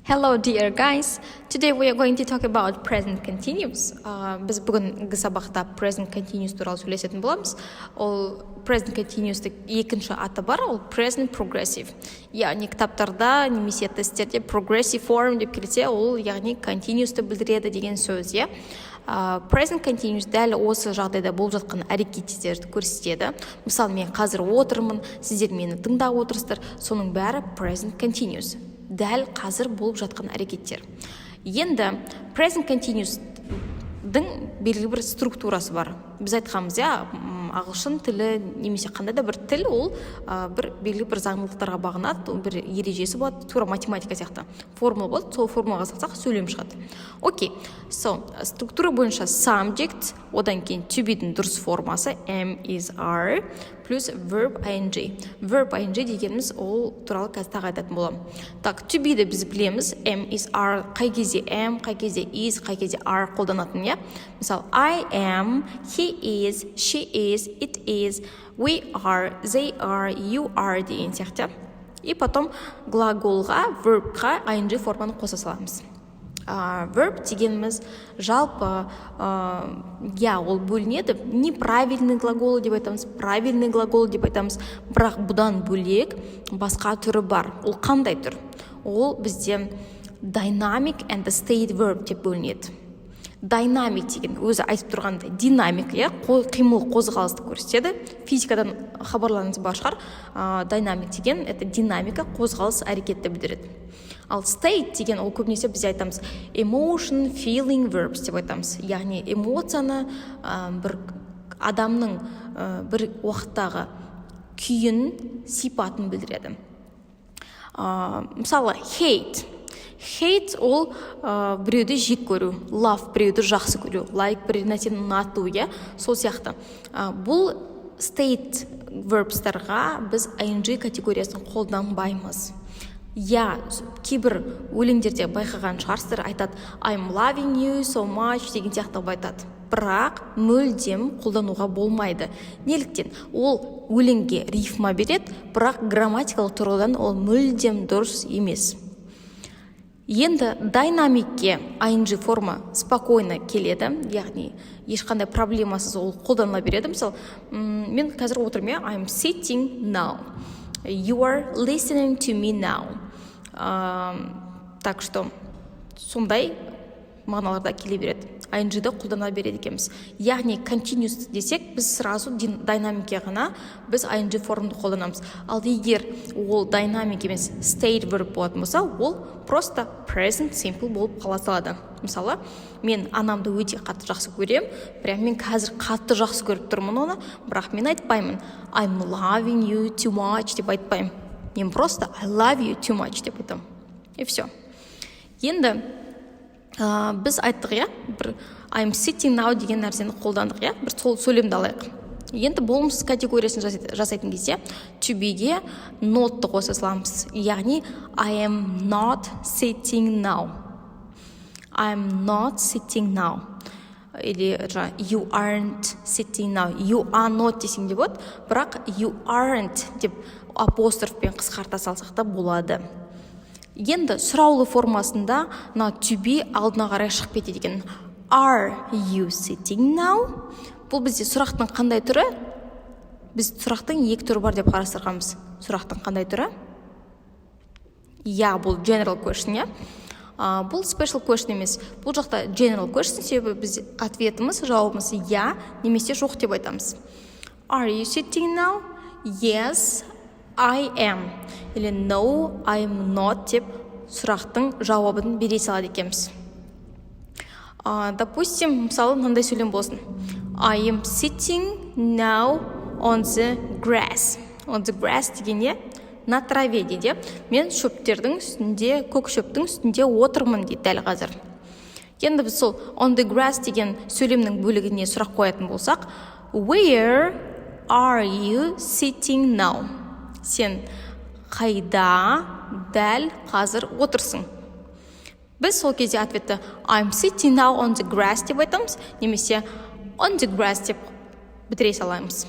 Hello dear guys, today we are going to talk about present continuous. Біз бүгінгі сабақта present continuous туралы сөйлесетін боламыз. Ол present continuous'тың екінші аты бар, ол present progressive. Яғни кітаптарда немесе тесттерде progressive form деп келсе, ол яғни continuous'ты білдіреді деген сөз, иә. Present continuous дәл осы жағдайда болып жатқан әрекеттерді көрсетеді. Мысалы, мен қазір отырмын, сіздер мені тыңдап отырсыздар, соның бәрі present continuous. Дәл қазір болып жатқан әрекеттер. Енді present continuous-дың белгілі бір структурасы бар. Біз айтқанбыз, ағылшын тілі немесе қандай да бір тіл, ол бір белгілі бір заңдылықтарға бағынады, бір ережесі болады, тура математика сияқты. Формула болады, сол формулаға салсақ сөйлем шығады. Окей, структура бойынша subject, одан кейін to be-дің дұрыс формасы am, is, are, плюс verb ing. Verb ing дегеніміз ол туралы қазір тағы айтатын боламын. Так, to be-ді біз білеміз, am, is, are, қай кезде am, қай кезде is, қай кезде are қолданатын, иә? Мысалы, I am, he is, she is, it is, we are, they are, you are деген сияқты. И потом глаголға, verb-ға ing форманы қоса саламыз. Verb дегеніміз жалпы, ол бөлінеді. Неправильный глагол деп айтамыз, правильный глагол деп айтамыз. Бірақ бұдан бөлек басқа түрі бар. Ол қандай түр? Ол бізде dynamic and state verb деп бөлінеді. Dynamic деген өзі айтып тұрғандай динамик, қимыл қозғалысты көрсетеді. Физикадан хабарларыңыз бар шығар. Dynamic деген это динамика, қозғалыс, әрекетті білдіреді. Ал state деген ол көбінесе біз айтамыз emotion, feeling verbs деп айтамыз. Яғни эмоцияны, бір адамның бір уақыттағы күйін, сипатын білдіреді. Мысалы, hate ол біреуді жек көру, love біреуді жақсы көру, like бір нәрсені ұнату, сол сияқты. Бұл state verbстарға біз ing категориясын қолданбаймыз. Кейбір өлеңдерде байқаған шығарсыздар, айтады I'm loving you so much деген сияқты айтады. Бірақ мүлдем қолдануға болмайды. Неліктен? Ол өлеңге рифма береді, бірақ грамматикалық тұрғыдан ол мүлдем дұрыс емес. Енді динамикке ing форма спокойно келеді, яғни ешқандай проблемасыз ол қолданыла береді. Мысалы, мен қазір отырмын, I'm sitting now. You are listening to me now. Так что сондай мағыналарда келе береді. ing-ді қолдана береді екенбіз. Яғни continuous десек, біз сразу динамикке ғана біз ing формды қолданамыз. Ал егер ол динамик емес state verb болатын болса, ол просто present simple болып қала салады. Мысалы, мен анамды өте қатты жақсы көрем, бірақ мен қазір қатты жақсы көріп тұрмын оны, бірақ мен айтпаймын I'm loving you too much деп айтпаймын. Мен просто I love you too much деп айтамын. И все. Енді біз айттық, бір I'm sitting now деген нәрсені қолдандық, бір сол сөйлемді алайық. Енді болымсыз категориясын жасайтын кезде to be-ге notты қоса саламыз. Яғни I am not sitting now. I'm not sitting now. Или you aren't sitting now. You are not десең де болады, бірақ you aren't деп апострофпен қысқарта салсақ та болады. Енді сұраулы формасында to be алдына қарай шығып кетеді екен. Are you sitting now? Бұл бізде сұрақтың қандай түрі? Біз сұрақтың екі түрі бар деп қарастырғанбыз. Сұрақтың қандай түрі? Бұл general question, бұл special question емес. Бұл жақта general question, себебі біз ответіміз, жауабымыз немесе жоқ деп айтамыз. Are you sitting now? Yes, I am. Или no, I am not деп сұрақтың жауабын бере салады екенбіз. Допустим, мысалы, мынандай сөйлем болсын. I am sitting now on the grass. On the grass деген на траве дейді. Мен шөптердің үстінде, көк шөптің үстінде отырмын дейді дәл қазір. Енді біз сол on the grass деген сөйлемнің бөлігіне сұрақ қоятын болсақ, where are you sitting now? Сен қайда дәл қазір отырсың? Біз сол кезде ответті I'm sitting now on the grass деп айтамыз, немесе on the grass деп бітіре саламыз.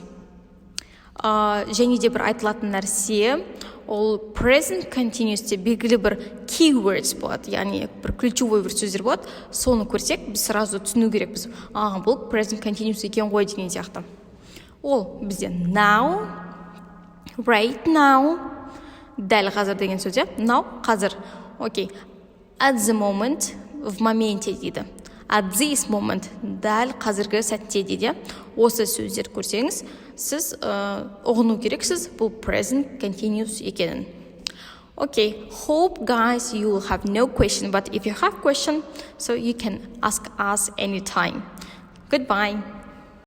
Және де бір айтылатын нәрсе, ол present continuous'те белгілі бір keywords болады, яғни бір ключевой бір сөздер болады. Соны көрсек, біз сразу түсіну керекпіз. Бұл present continuous екен ғой деген сияқты. Ол бізде now, right now, дәл қазір деген сөз, now қазір. Окей. At the moment, в моменте дейді. At this moment, дәл қазіргі сәтте дейді. Осы сөздер көрсеңіз, сіз ұғыну керексіз, бұл present continuous екенін. Okay, hope guys you will have no question, but if you have question, so you can ask us anytime. Goodbye.